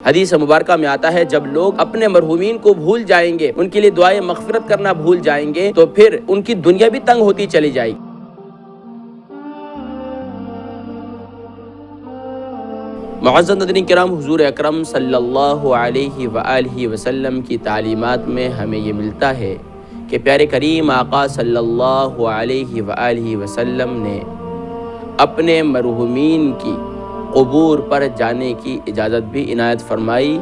حدیث مبارکہ میں آتا ہے جب لوگ اپنے مرحومین کو بھول جائیں گے، ان کے لیے دعائے مغفرت کرنا بھول جائیں گے، تو پھر ان کی دنیا بھی تنگ ہوتی چلی جائے گی۔ معزز ناظرین کرام، حضور اکرم صلی اللہ علیہ وآلہ وسلم کی تعلیمات میں ہمیں یہ ملتا ہے کہ پیارے کریم آقا صلی اللہ علیہ وآلہ وسلم نے اپنے مرحومین کی قبور پر جانے کی اجازت بھی عنایت فرمائی،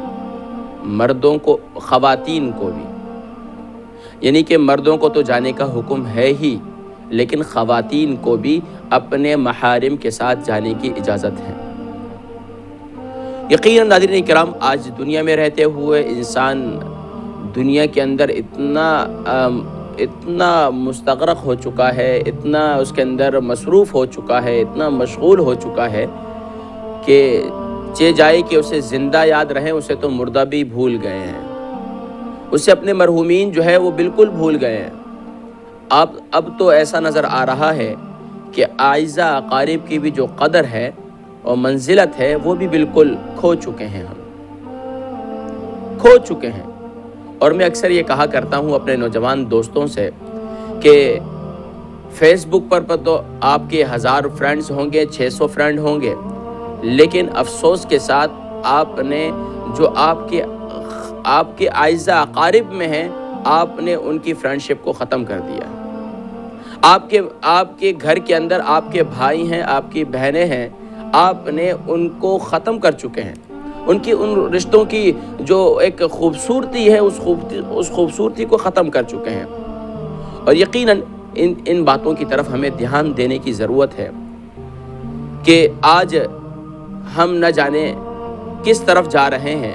مردوں کو، خواتین کو بھی، یعنی کہ مردوں کو تو جانے کا حکم ہے ہی، لیکن خواتین کو بھی اپنے محارم کے ساتھ جانے کی اجازت ہے۔ یقیناً ناظرین کرام، آج دنیا میں رہتے ہوئے انسان دنیا کے اندر اتنا مستغرق ہو چکا ہے، اتنا اس کے اندر مصروف ہو چکا ہے، اتنا مشغول ہو چکا ہے کہ جائے کہ اسے زندہ یاد رہیں، اسے تو مردہ بھی بھول گئے ہیں، اسے اپنے مرحومین جو ہے وہ بالکل بھول گئے ہیں۔ اب تو ایسا نظر آ رہا ہے کہ اعزاء اقارب کی بھی جو قدر ہے اور منزلت ہے وہ بھی بالکل کھو چکے ہیں، ہم کھو چکے ہیں۔ اور میں اکثر یہ کہا کرتا ہوں اپنے نوجوان دوستوں سے کہ فیس بک پر تو آپ کے 1000 فرینڈز ہوں گے، 600 فرینڈ ہوں گے، لیکن افسوس کے ساتھ آپ نے جو آپ کے اعزاء اقارب میں ہیں، آپ نے ان کی فرینڈشپ کو ختم کر دیا۔ آپ کے گھر کے اندر آپ کے بھائی ہیں، آپ کی بہنیں ہیں، آپ نے ان کو ختم کر چکے ہیں۔ ان رشتوں کی جو ایک خوبصورتی ہے، اس خوبصورتی کو ختم کر چکے ہیں۔ اور یقیناً ان باتوں کی طرف ہمیں دھیان دینے کی ضرورت ہے کہ آج ہم نہ جانے کس طرف جا رہے ہیں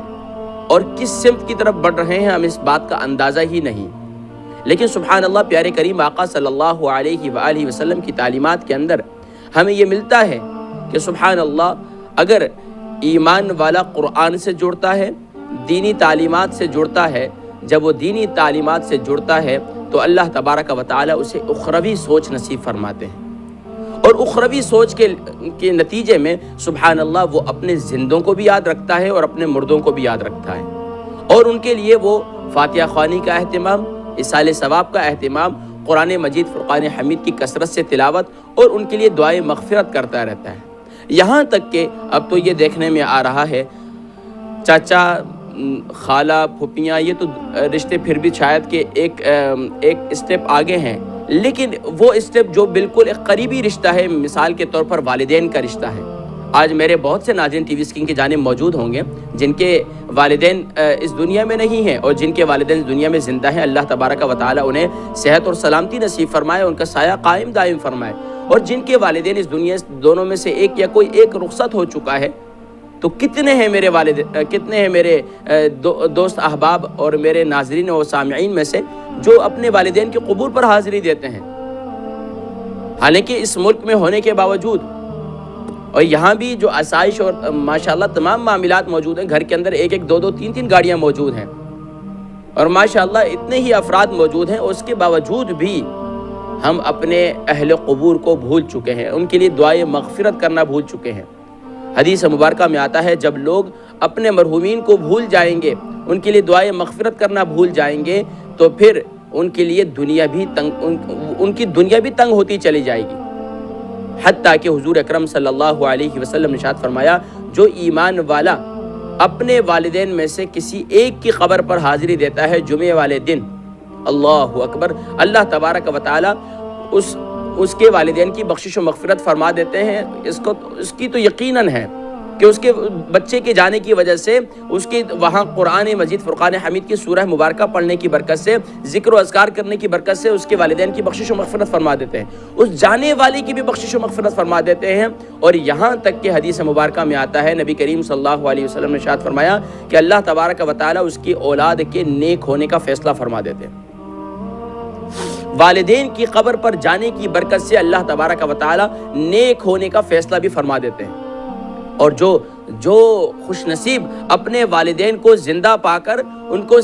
اور کس سمت کی طرف بڑھ رہے ہیں، ہم اس بات کا اندازہ ہی نہیں۔ لیکن سبحان اللہ، پیارے کریم آقا صلی اللہ علیہ وآلہ وسلم کی تعلیمات کے اندر ہمیں یہ ملتا ہے کہ سبحان اللہ، اگر ایمان والا قرآن سے جڑتا ہے، دینی تعلیمات سے جڑتا ہے، جب وہ دینی تعلیمات سے جڑتا ہے تو اللہ تبارک و تعالی اسے اخروی سوچ نصیب فرماتے ہیں، اور اخروی سوچ کے نتیجے میں سبحان اللہ وہ اپنے زندوں کو بھی یاد رکھتا ہے اور اپنے مردوں کو بھی یاد رکھتا ہے، اور ان کے لیے وہ فاتحہ خوانی کا اہتمام، اصالہ ثواب کا اہتمام، قرآن مجید فرقان حمید کی کثرت سے تلاوت اور ان کے لیے دعائے مغفرت کرتا رہتا ہے۔ یہاں تک کہ اب تو یہ دیکھنے میں آ رہا ہے چاچا، خالہ، پھوپھیاں، یہ تو رشتے پھر بھی شاید کہ ایک اسٹیپ آگے ہیں، لیکن وہ اسٹیپ جو بالکل ایک قریبی رشتہ ہے، مثال کے طور پر والدین کا رشتہ ہے۔ آج میرے بہت سے ناظرین ٹی وی اسکرین کی جانب موجود ہوں گے جن کے والدین اس دنیا میں نہیں ہیں، اور جن کے والدین اس دنیا میں زندہ ہیں، اللہ تبارک و تعالی انہیں صحت اور سلامتی نصیب فرمائے، ان کا سایہ قائم دائم فرمائے۔ اور جن کے والدین اس دنیا دونوں میں سے ایک یا کوئی ایک رخصت ہو چکا ہے، تو کتنے ہیں میرے دوست احباب اور میرے ناظرین اور سامعین میں سے جو اپنے والدین کی قبور پر حاضری دیتے ہیں، حالانکہ اس ملک میں ہونے کے باوجود، اور یہاں بھی جو آسائش اور ماشاءاللہ تمام معاملات موجود ہیں، گھر کے اندر 1-1، 2-2، 3-3 گاڑیاں موجود ہیں، اور ماشاءاللہ اتنے ہی افراد موجود ہیں، اس کے باوجود بھی ہم اپنے اہل قبور کو بھول چکے ہیں، ان کے لیے دعائے مغفرت کرنا بھول چکے ہیں۔ حدیث مبارکہ میں آتا ہے جب لوگ اپنے مرحومین کو بھول جائیں گے، ان کے لیے دعائے مغفرت کرنا بھول جائیں گے، تو پھر ان کے لیے ان کی دنیا بھی تنگ ہوتی چلی جائے گی۔ حتیٰ کہ حضور اکرم صلی اللہ علیہ وسلم نے ارشاد فرمایا، جو ایمان والا اپنے والدین میں سے کسی ایک کی قبر پر حاضری دیتا ہے جمعے والے دن، اللہ اکبر، اللہ تبارک و تعالی اس کے والدین کی بخشش و مغفرت فرما دیتے ہیں۔ اس کی تو یقیناً ہے کہ اس کے بچے کے جانے کی وجہ سے، اس کے وہاں قرآن مجید فرقان حمید کی سورہ مبارکہ پڑھنے کی برکت سے، ذکر و اذکار کرنے کی برکت سے اس کے والدین کی بخشش و مغفرت فرما دیتے ہیں، اس جانے والے کی بھی بخشش و مغفرت فرما دیتے ہیں۔ اور یہاں تک کہ حدیث مبارکہ میں آتا ہے، نبی کریم صلی اللہ علیہ وسلم نے ارشاد فرمایا کہ اللہ تبارک و تعالی اس کی اولاد کے نیک ہونے کا فیصلہ فرما دیتے ہیں۔ والدین کی قبر پر جانے کی برکت سے اللہ تبارک و تعالی نیک ہونے کا فیصلہ بھی فرما دیتے ہیں۔ اور جو جو خوش نصیب اپنے والدین کو زندہ پا کر ان کو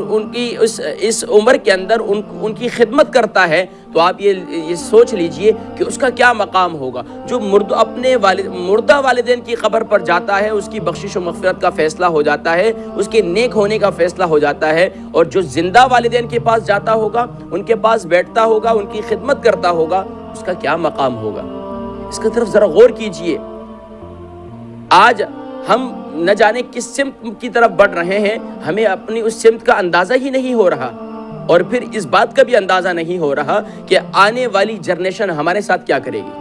ان کی اس عمر کے اندر ان کی خدمت کرتا ہے، تو آپ یہ سوچ لیجئے کہ اس کا کیا مقام ہوگا۔ جو اپنے مردہ والدین کی قبر پر جاتا ہے، اس کی بخشش و مغفرت کا فیصلہ ہو جاتا ہے، اس کے نیک ہونے کا فیصلہ ہو جاتا ہے، اور جو زندہ والدین کے پاس جاتا ہوگا، ان کے پاس بیٹھتا ہوگا، ان کی خدمت کرتا ہوگا، اس کا کیا مقام ہوگا۔ اس کی طرف ذرا غور کیجئے۔ آج ہم نہ جانے کس سمت کی طرف بڑھ رہے ہیں، ہمیں اپنی اس سمت کا اندازہ ہی نہیں ہو رہا، اور پھر اس بات کا بھی اندازہ نہیں ہو رہا کہ آنے والی جنریشن ہمارے ساتھ کیا کرے گی۔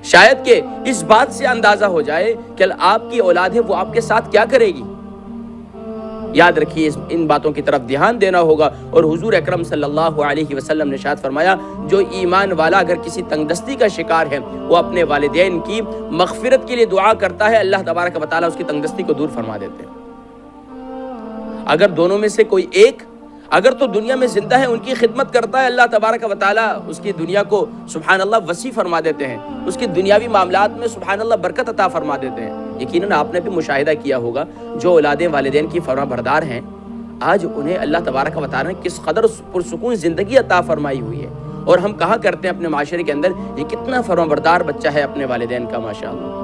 شاید کہ اس بات سے اندازہ ہو جائے کہ آپ کی اولاد ہے وہ آپ کے ساتھ کیا کرے گی۔ یاد رکھیے، ان باتوں کی طرف دھیان دینا ہوگا۔ اور حضور اکرم صلی اللہ علیہ وسلم نے ارشاد فرمایا، جو ایمان والا اگر کسی تنگ دستی کا شکار ہے، وہ اپنے والدین کی مغفرت کے لیے دعا کرتا ہے، اللہ تبارک و تعالیٰ اس کی تنگ دستی کو دور فرما دیتے ہیں۔ اگر دونوں میں سے کوئی ایک اگر تو دنیا میں زندہ ہے، ان کی خدمت کرتا ہے، اللہ تبارک و تعالیٰ اس کی دنیا کو سبحان اللہ وسیع فرما دیتے ہیں، اس کی دنیاوی معاملات میں سبحان اللہ برکت عطا فرما دیتے ہیں۔ یقیناً آپ نے بھی مشاہدہ کیا ہوگا، جو اولادیں والدین کی فرما بردار ہیں، آج انہیں اللہ تبارک و تعالیٰ نے کس قدر پرسکون زندگی عطا فرمائی ہوئی ہے۔ اور ہم کہا کرتے ہیں اپنے معاشرے کے اندر، یہ کتنا فرما بردار بچہ ہے اپنے والدین کا، ماشاءاللہ،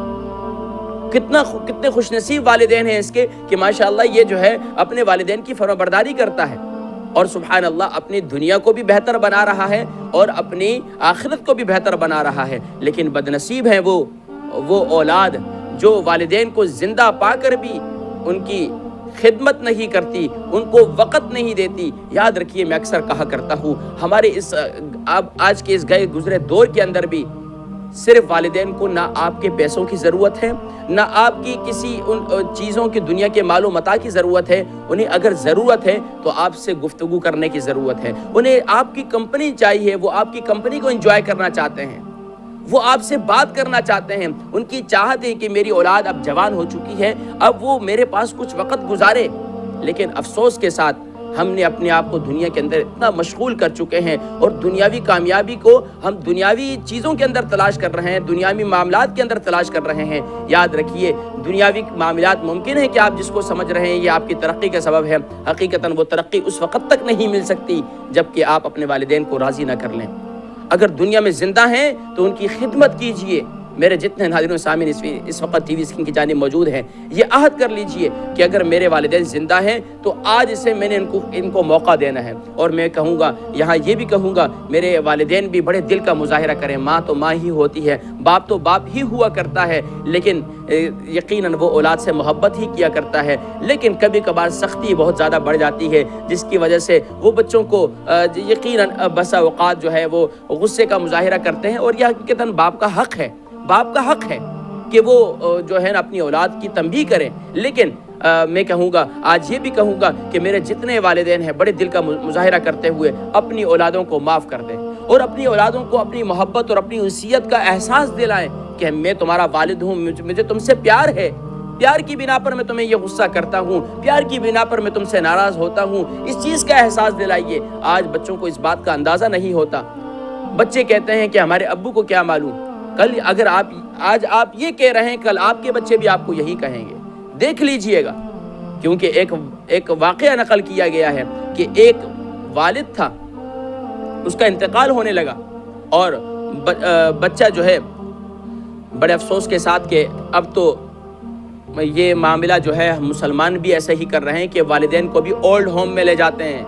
کتنے خوش نصیب والدین ہیں اس کے کہ ماشاءاللہ یہ جو ہے اپنے والدین کی فرما برداری کرتا ہے، اور سبحان اللہ اپنی دنیا کو بھی بہتر بنا رہا ہے اور اپنی آخرت کو بھی بہتر بنا رہا ہے۔ لیکن بدنصیب ہیں وہ اولاد جو والدین کو زندہ پا کر بھی ان کی خدمت نہیں کرتی، ان کو وقت نہیں دیتی۔ یاد رکھیے، میں اکثر کہا کرتا ہوں، ہمارے آج کے اس گئے گزرے دور کے اندر بھی صرف والدین کو نہ آپ کے پیسوں کی ضرورت ہے، نہ آپ کی کسی ان چیزوں کی دنیا کے مال و متاع کی ضرورت ہے۔ انہیں اگر ضرورت ہے تو آپ سے گفتگو کرنے کی ضرورت ہے، انہیں آپ کی کمپنی چاہیے، وہ آپ کی کمپنی کو انجوائے کرنا چاہتے ہیں، وہ آپ سے بات کرنا چاہتے ہیں۔ ان کی چاہت ہے کہ میری اولاد اب جوان ہو چکی ہے، اب وہ میرے پاس کچھ وقت گزارے۔ لیکن افسوس کے ساتھ ہم نے اپنے آپ کو دنیا کے اندر اتنا مشغول کر چکے ہیں، اور دنیاوی کامیابی کو ہم دنیاوی چیزوں کے اندر تلاش کر رہے ہیں، دنیاوی معاملات کے اندر تلاش کر رہے ہیں۔ یاد رکھیے، دنیاوی معاملات ممکن ہے کہ آپ جس کو سمجھ رہے ہیں یہ آپ کی ترقی کا سبب ہے، حقیقتاً وہ ترقی اس وقت تک نہیں مل سکتی جب کہ آپ اپنے والدین کو راضی نہ کر لیں۔ اگر دنیا میں زندہ ہیں تو ان کی خدمت کیجئے۔ میرے جتنے ناظرین و سامعین اس وقت ٹی وی اسکرین کی جانب موجود ہیں، یہ عہد کر لیجئے کہ اگر میرے والدین زندہ ہیں تو آج سے میں نے ان کو موقع دینا ہے۔ اور میں کہوں گا، یہاں یہ بھی کہوں گا، میرے والدین بھی بڑے دل کا مظاہرہ کریں۔ ماں تو ماں ہی ہوتی ہے، باپ تو باپ ہی ہوا کرتا ہے، لیکن یقیناً وہ اولاد سے محبت ہی کیا کرتا ہے۔ لیکن کبھی کبھار سختی بہت زیادہ بڑھ جاتی ہے، جس کی وجہ سے وہ بچوں کو یقیناً بسا اوقات جو ہے وہ غصے کا مظاہرہ کرتے ہیں، اور یہ حقیقتاً باپ کا حق ہے کہ وہ جو ہے نا اپنی اولاد کی تنبیہ کریں۔ لیکن میں کہوں گا، آج یہ بھی کہوں گا کہ میرے جتنے والدین ہیں بڑے دل کا مظاہرہ کرتے ہوئے اپنی اولادوں کو معاف کر دیں، اور اپنی اولادوں کو اپنی محبت اور اپنی انسیت کا احساس دلائیں کہ میں تمہارا والد ہوں، مجھے تم سے پیار ہے، پیار کی بنا پر میں تمہیں یہ غصہ کرتا ہوں، پیار کی بنا پر میں تم سے ناراض ہوتا ہوں۔ اس چیز کا احساس دلائیے۔ آج بچوں کو اس بات کا اندازہ نہیں ہوتا۔ بچے کہتے ہیں کہ ہمارے ابو کو کیا معلوم، کل اگر آج آپ یہ کہہ رہے ہیں، کل آپ کے بچے بھی آپ کو یہی کہیں گے۔ دیکھ لیجئے گا، کیونکہ ایک واقعہ نقل کیا گیا ہے کہ ایک والد تھا، اس کا انتقال ہونے لگا، اور بچہ جو ہے بڑے افسوس کے ساتھ کہ اب تو یہ معاملہ جو ہے مسلمان بھی ایسا ہی کر رہے ہیں کہ والدین کو بھی اولڈ ہوم میں لے جاتے ہیں۔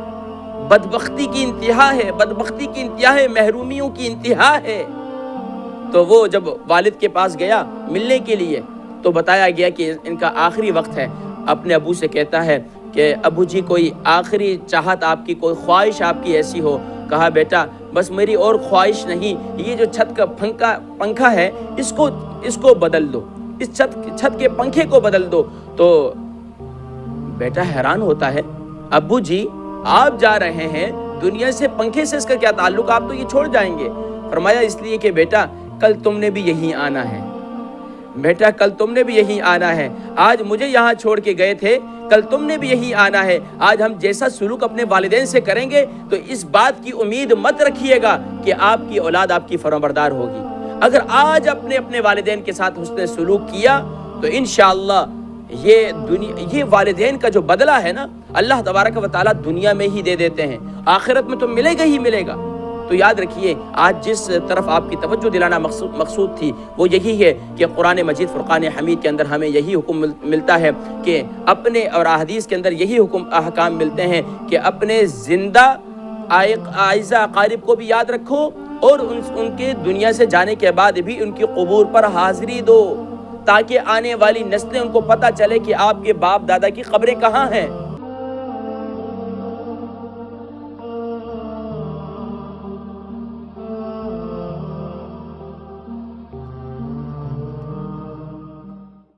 بدبختی کی انتہا ہے، محرومیوں کی انتہا ہے۔ تو وہ جب والد کے پاس گیا ملنے کے لیے تو بتایا گیا کہ ان کا آخری وقت ہے۔ اپنے ابو سے کہتا ہے کہ ابو جی، کوئی آخری چاہت آپ کی، کوئی خواہش آپ کی ایسی ہو؟ کہا بیٹا، بس میری اور خواہش نہیں، یہ جو چھت کا پنکھا ہے اس کو بدل دو، اس چھت کے پنکھے کو بدل دو۔ تو بیٹا حیران ہوتا ہے، ابو جی آپ جا رہے ہیں دنیا سے، پنکھے سے اس کا کیا تعلق، آپ تو یہ چھوڑ جائیں گے۔ فرمایا اس لیے کہ بیٹا کل تم نے بھی یہی آنا ہے، بیٹا کل تم نے بھی یہی آنا ہے، آج مجھے یہاں چھوڑ کے گئے تھے، کل تم نے بھی یہی آنا ہے۔ آج ہم جیسا سلوک اپنے والدین سے کریں گے تو اس بات کی امید مت رکھیے گا کہ آپ کی اولاد آپ کی فرمانبردار ہوگی۔ اگر آج اپنے والدین کے ساتھ حسن سلوک کیا تو انشاءاللہ یہ والدین کا جو بدلہ ہے نا اللہ تبارک و تعالیٰ دنیا میں ہی دے دیتے ہیں، آخرت میں تو ملے گا ہی ملے گا۔ تو یاد رکھیے آج جس طرف آپ کی توجہ دلانا مقصود تھی وہ یہی ہے کہ قرآن مجید فرقان حمید کے اندر ہمیں یہی حکم ملتا ہے کہ اپنے، اور احادیث کے اندر یہی احکام ملتے ہیں کہ اپنے زندہ اعزاء اقارب کو بھی یاد رکھو، اور ان کے دنیا سے جانے کے بعد بھی ان کی قبور پر حاضری دو، تاکہ آنے والی نسلیں ان کو پتہ چلے کہ آپ کے باپ دادا کی قبریں کہاں ہیں۔